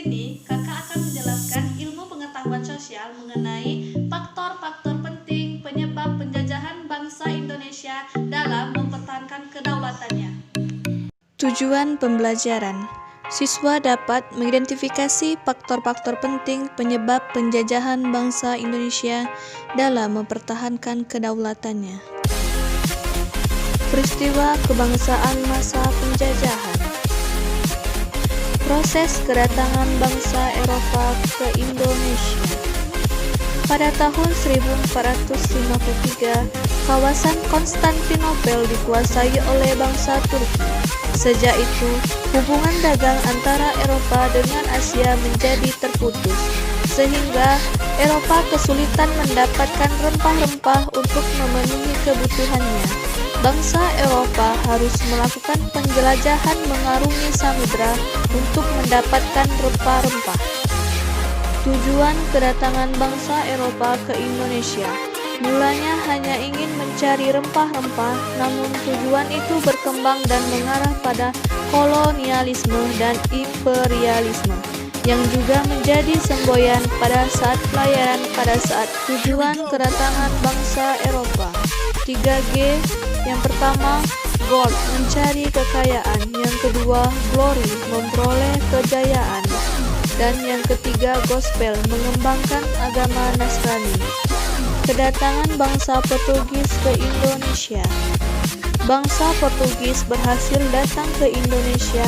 sini kakak akan menjelaskan ilmu pengetahuan sosial mengenai faktor-faktor penting penyebab penjajahan bangsa Indonesia dalam mempertahankan kedaulatannya. Tujuan pembelajaran. Siswa dapat mengidentifikasi faktor-faktor penting penyebab penjajahan bangsa Indonesia dalam mempertahankan kedaulatannya. Peristiwa kebangsaan masa penjajahan. Proses kedatangan bangsa Eropa ke Indonesia. Pada tahun 1453, kawasan Konstantinopel dikuasai oleh bangsa Turki. Sejak itu, hubungan dagang antara Eropa dengan Asia menjadi terputus, sehingga Eropa kesulitan mendapatkan rempah-rempah untuk memenuhi kebutuhannya. Bangsa Eropa harus melakukan penjelajahan mengarungi samudra untuk mendapatkan rempah-rempah. Tujuan kedatangan bangsa Eropa ke Indonesia mulanya hanya ingin mencari rempah-rempah, namun tujuan itu berkembang dan mengarah pada kolonialisme dan imperialisme, yang juga menjadi semboyan pada saat pelayaran pada saat tujuan kedatangan bangsa Eropa. 3G, yang pertama, gold, mencari kekayaan, yang kedua, glory, memperoleh kejayaan, dan yang ketiga, gospel, mengembangkan agama Nasrani. Kedatangan bangsa Portugis ke Indonesia. Bangsa Portugis berhasil datang ke Indonesia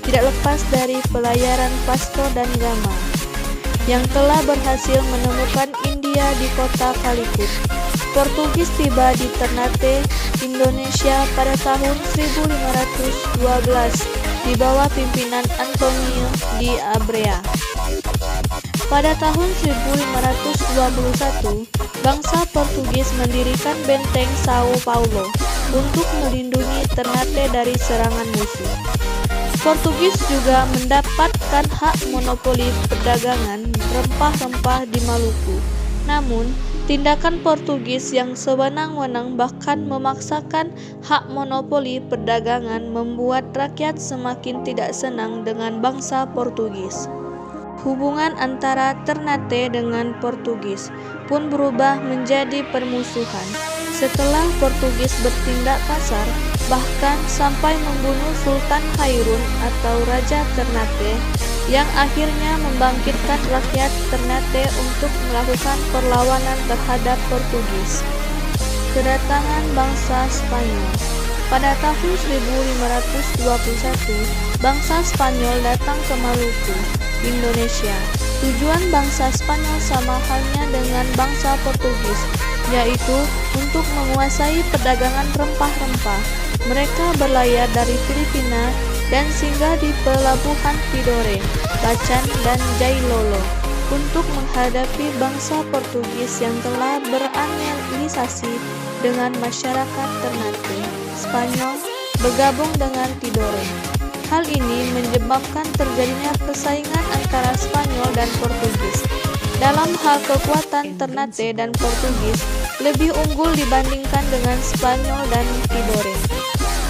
tidak lepas dari pelayaran Vasco da Gama yang telah berhasil menemukan India di kota Calicut. Portugis tiba di Ternate, Indonesia pada tahun 1512 di bawah pimpinan Antonio de Abreu. Pada tahun 1521, bangsa Portugis mendirikan benteng Sao Paulo untuk melindungi Ternate dari serangan musuh. Portugis juga mendapatkan hak monopoli perdagangan rempah-rempah di Maluku. Namun, tindakan Portugis yang sewenang-wenang bahkan memaksakan hak monopoli perdagangan membuat rakyat semakin tidak senang dengan bangsa Portugis. Hubungan antara Ternate dengan Portugis pun berubah menjadi permusuhan setelah Portugis bertindak kasar, bahkan sampai membunuh Sultan Hairun atau Raja Ternate, yang akhirnya membangkitkan rakyat Ternate untuk melakukan perlawanan terhadap Portugis. Kedatangan bangsa Spanyol. Pada tahun 1521, bangsa Spanyol datang ke Maluku, Indonesia. Tujuan bangsa Spanyol sama halnya dengan bangsa Portugis, yaitu untuk menguasai perdagangan rempah-rempah. Mereka berlayar dari Filipina dan singgah di pelabuhan Tidore, Bacan, dan Jailolo untuk menghadapi bangsa Portugis yang telah beraliansi dengan masyarakat Ternate. Spanyol bergabung dengan Tidore. Hal ini menyebabkan terjadinya persaingan antara Spanyol dan Portugis. Dalam hal kekuatan, Ternate dan Portugis lebih unggul dibandingkan dengan Spanyol dan Tidore.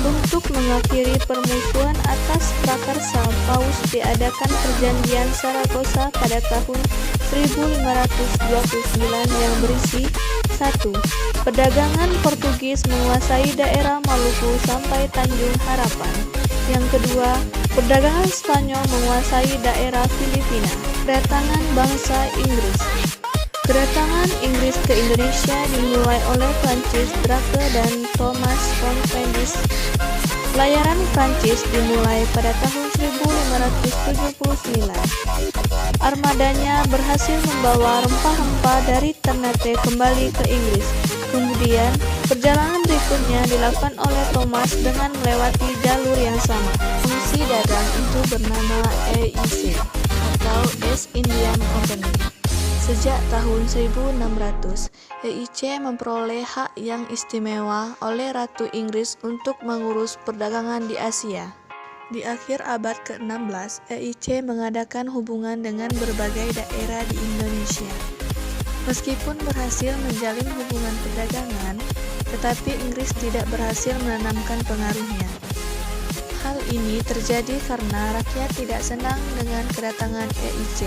Untuk mengakhiri permusuhan atas prakarsa, Paus diadakan perjanjian Saragossa pada tahun 1529 yang berisi 1. Perdagangan Portugis menguasai daerah Maluku sampai Tanjung Harapan. Yang kedua, perdagangan Spanyol menguasai daerah Filipina. Kedatangan bangsa Inggris. Kedatangan Inggris ke Indonesia dimulai oleh Francis Drake dan Thomas Fontaines. Pelayaran Prancis dimulai pada tahun 1579. Armadanya berhasil membawa rempah-rempah dari Ternate kembali ke Inggris. Kemudian, perjalanan berikutnya dilakukan oleh Thomas dengan melewati jalur yang sama. Fungsi dagang itu bernama EIC atau East Indian Company. Sejak tahun 1600, EIC memperoleh hak yang istimewa oleh Ratu Inggris untuk mengurus perdagangan di Asia. Di akhir abad ke-16, EIC mengadakan hubungan dengan berbagai daerah di Indonesia. Meskipun berhasil menjalin hubungan perdagangan, tetapi Inggris tidak berhasil menanamkan pengaruhnya. Hal ini terjadi karena rakyat tidak senang dengan kedatangan EIC.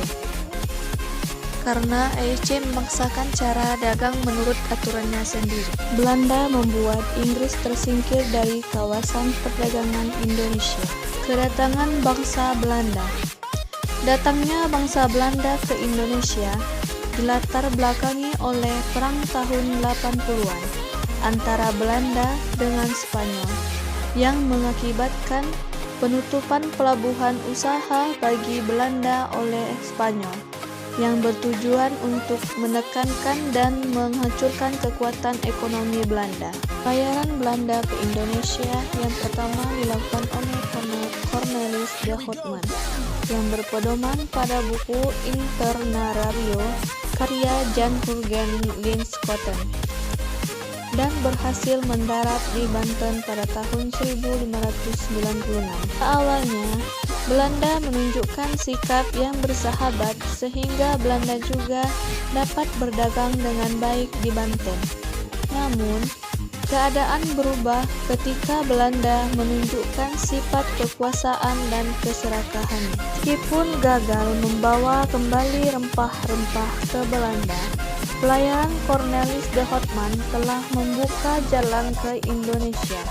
Karena EIC memaksakan cara dagang menurut aturannya sendiri. Belanda membuat Inggris tersingkir dari kawasan perdagangan Indonesia. Kedatangan bangsa Belanda. Datangnya bangsa Belanda ke Indonesia dilatar belakangi oleh Perang tahun 80-an antara Belanda dengan Spanyol yang mengakibatkan penutupan pelabuhan usaha bagi Belanda oleh Spanyol yang bertujuan untuk menekankan dan menghancurkan kekuatan ekonomi Belanda. Pelayaran Belanda ke Indonesia yang pertama dilakukan oleh Cornelis de Houtman yang berpedoman pada buku Internarario karya Jan Jurgen Linschoten dan berhasil mendarat di Banten pada tahun 1596. Awalnya, Belanda menunjukkan sikap yang bersahabat sehingga Belanda juga dapat berdagang dengan baik di Banten. Namun, keadaan berubah ketika Belanda menunjukkan sifat kekuasaan dan keserakahan. Meskipun gagal membawa kembali rempah-rempah ke Belanda, pelayaran Cornelis de Houtman telah membuka jalan ke Indonesia.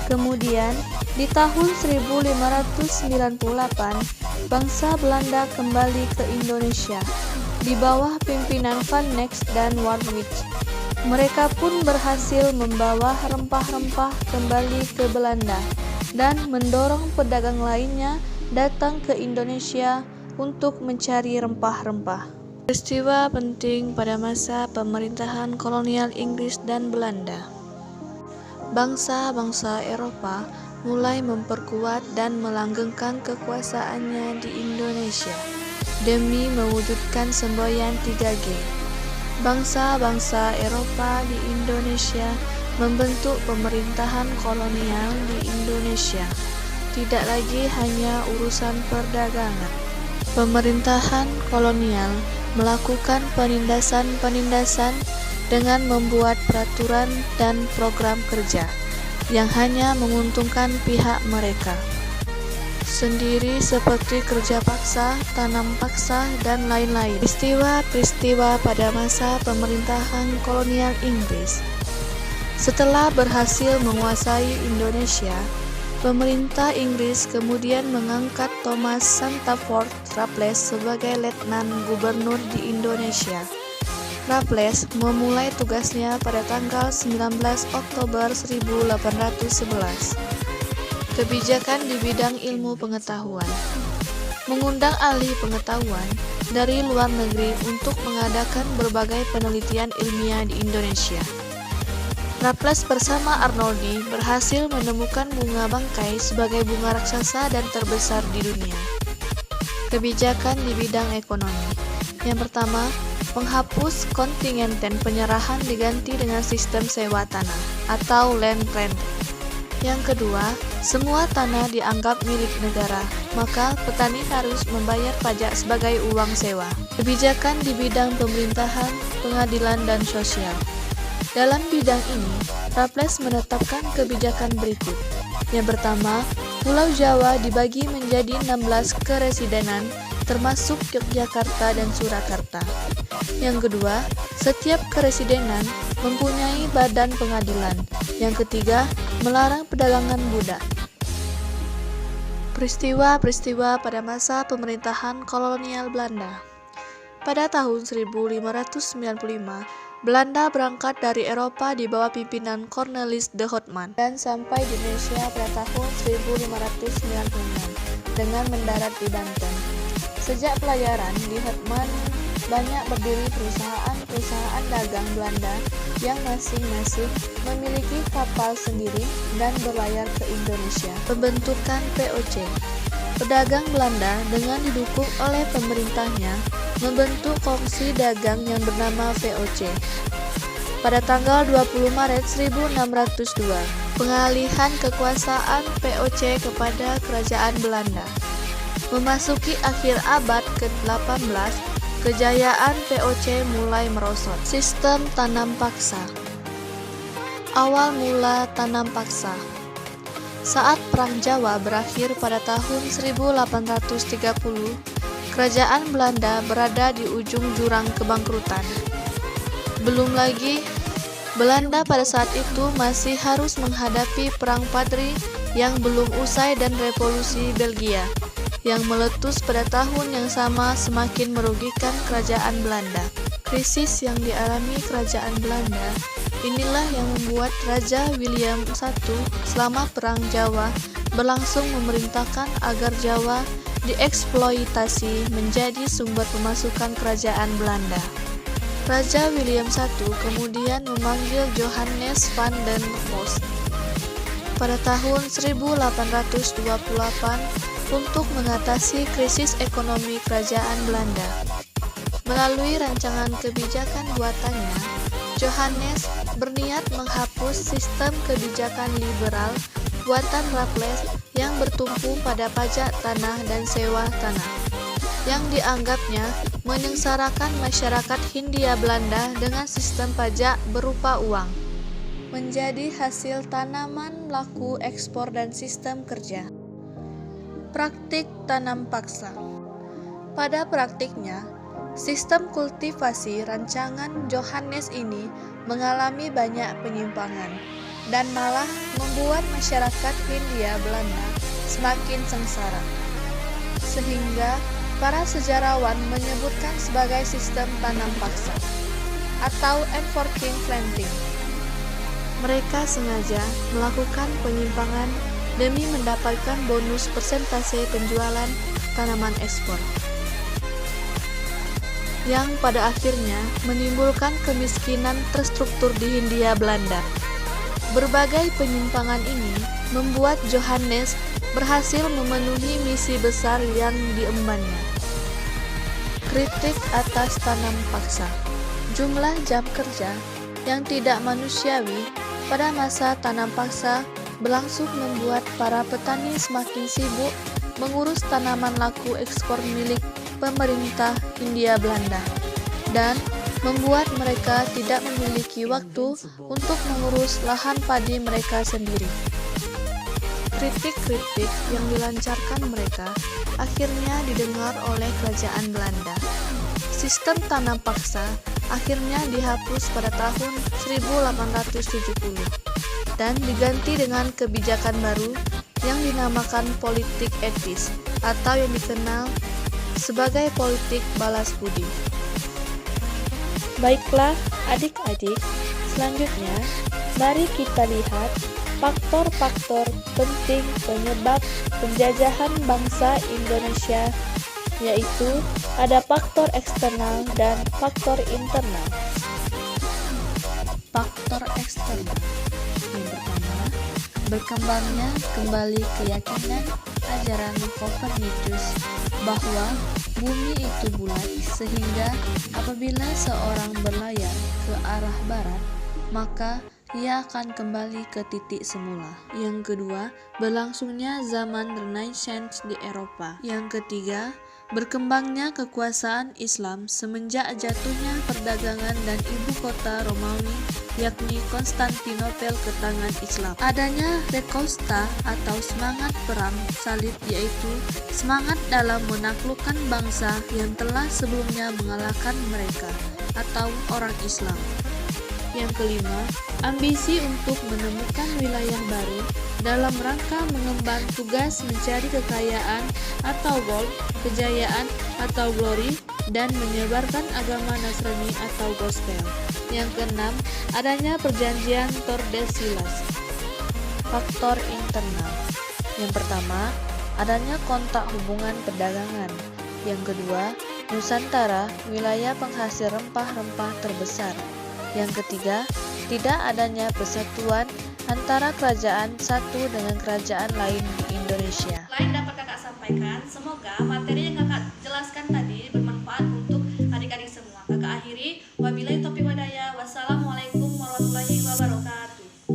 Kemudian, di tahun 1598, bangsa Belanda kembali ke Indonesia di bawah pimpinan Van Nex dan Warwick. Mereka pun berhasil membawa rempah-rempah kembali ke Belanda dan mendorong pedagang lainnya datang ke Indonesia untuk mencari rempah-rempah. Peristiwa penting pada masa pemerintahan kolonial Inggris dan Belanda. Bangsa-bangsa Eropa mulai memperkuat dan melanggengkan kekuasaannya di Indonesia demi mewujudkan semboyan 3G. Bangsa-bangsa Eropa di Indonesia membentuk pemerintahan kolonial di Indonesia, tidak lagi hanya urusan perdagangan. Pemerintahan kolonial melakukan penindasan-penindasan dengan membuat peraturan dan program kerja yang hanya menguntungkan pihak mereka sendiri seperti kerja paksa, tanam paksa, dan lain-lain. Peristiwa-peristiwa pada masa pemerintahan kolonial Inggris. Setelah berhasil menguasai Indonesia, pemerintah Inggris kemudian mengangkat Thomas Santaford Raffles sebagai letnan gubernur di Indonesia. Raffles memulai tugasnya pada tanggal 19 Oktober 1811. Kebijakan di bidang ilmu pengetahuan. Mengundang ahli pengetahuan dari luar negeri untuk mengadakan berbagai penelitian ilmiah di Indonesia. Raffles bersama Arnoldi berhasil menemukan bunga bangkai sebagai bunga raksasa dan terbesar di dunia. Kebijakan di bidang ekonomi. Yang pertama, menghapus kontingenten penyerahan diganti dengan sistem sewa tanah atau land rent. Yang kedua, semua tanah dianggap milik negara, maka petani harus membayar pajak sebagai uang sewa. Kebijakan di bidang pemerintahan, pengadilan, dan sosial. Dalam bidang ini, Raffles menetapkan kebijakan berikut. Yang pertama, Pulau Jawa dibagi menjadi 16 keresidenan, termasuk Yogyakarta dan Surakarta. Yang kedua, setiap keresidenan mempunyai badan pengadilan. Yang ketiga, melarang perdagangan budak. Peristiwa-peristiwa pada masa pemerintahan kolonial Belanda. Pada tahun 1595, Belanda berangkat dari Eropa di bawah pimpinan Cornelis de Houtman dan sampai di Indonesia pada tahun 1596 dengan mendarat di Banten. Sejak pelayaran di Houtman, banyak berdiri perusahaan-perusahaan dagang Belanda yang masing-masing memiliki kapal sendiri dan berlayar ke Indonesia. Pembentukan POC. Pedagang Belanda dengan didukung oleh pemerintahnya membentuk kongsi dagang yang bernama VOC. Pada tanggal 20 Maret 1602, pengalihan kekuasaan VOC kepada Kerajaan Belanda. Memasuki akhir abad ke-18, kejayaan VOC mulai merosot. Sistem tanam paksa. Awal mula tanam paksa. Saat Perang Jawa berakhir pada tahun 1830, kerajaan Belanda berada di ujung jurang kebangkrutan. Belum lagi, Belanda pada saat itu masih harus menghadapi Perang Padri yang belum usai dan Revolusi Belgia yang meletus pada tahun yang sama semakin merugikan kerajaan Belanda. Krisis yang dialami kerajaan Belanda inilah yang membuat Raja William I selama Perang Jawa berlangsung memerintahkan agar Jawa dieksploitasi menjadi sumber pemasukan kerajaan Belanda. Raja William I kemudian memanggil Johannes van den Bosch pada tahun 1828 untuk mengatasi krisis ekonomi kerajaan Belanda. Melalui rancangan kebijakan buatannya, Johannes berniat menghapus sistem kebijakan liberal buatan Raffles yang bertumpu pada pajak tanah dan sewa tanah, yang dianggapnya menyengsarakan masyarakat Hindia Belanda dengan sistem pajak berupa uang, menjadi hasil tanaman laku ekspor dan sistem kerja. Praktik tanam paksa. Pada praktiknya, sistem kultivasi rancangan Johannes ini mengalami banyak penyimpangan dan malah membuat masyarakat Hindia Belanda semakin sengsara, sehingga para sejarawan menyebutkan sebagai sistem tanam paksa atau enforcing planting. Mereka sengaja melakukan penyimpangan demi mendapatkan bonus persentase penjualan tanaman ekspor, yang pada akhirnya menimbulkan kemiskinan terstruktur di Hindia Belanda. Berbagai penyimpangan ini membuat Johannes berhasil memenuhi misi besar yang diembannya. Kritik atas tanam paksa. Jumlah jam kerja yang tidak manusiawi pada masa tanam paksa berlangsung membuat para petani semakin sibuk mengurus tanaman laku ekspor milik pemerintah Hindia Belanda dan membuat mereka tidak memiliki waktu untuk mengurus lahan padi mereka sendiri. Kritik-kritik yang dilancarkan mereka akhirnya didengar oleh kerajaan Belanda. Sistem tanam paksa akhirnya dihapus pada tahun 1870 dan diganti dengan kebijakan baru yang dinamakan politik etis atau yang dikenal sebagai politik balas budi. Baiklah adik-adik, selanjutnya mari kita lihat faktor-faktor penting penyebab penjajahan bangsa Indonesia, yaitu ada faktor eksternal dan faktor internal. Faktor eksternal. Yang pertama, berkembangnya kembali keyakinan ajaran Kopernikus bahwa bumi itu bulat, sehingga apabila seorang berlayar ke arah barat, maka ia akan kembali ke titik semula. Yang kedua, berlangsungnya zaman Renaissance di Eropa. Yang ketiga, berkembangnya kekuasaan Islam semenjak jatuhnya perdagangan dan ibu kota Romawi yakni Konstantinopel ke tangan Islam. Adanya Reconquista atau semangat perang salib, yaitu semangat dalam menaklukkan bangsa yang telah sebelumnya mengalahkan mereka atau orang Islam. Yang kelima, ambisi untuk menemukan wilayah baru dalam rangka mengemban tugas mencari kekayaan atau gold, kejayaan atau glory, dan menyebarkan agama Nasrani atau gospel. Yang keenam, adanya perjanjian Tordesillas. Faktor internal. Yang pertama, adanya kontak hubungan perdagangan. Yang kedua, Nusantara, wilayah penghasil rempah-rempah terbesar. Yang ketiga, tidak adanya persatuan antara kerajaan satu dengan kerajaan lain di Indonesia. Lain dapat kakak sampaikan, semoga materi yang kakak jelaskan tadi bermanfaat untuk adik-adik semua. Kakak akhiri, wabillahi taufiq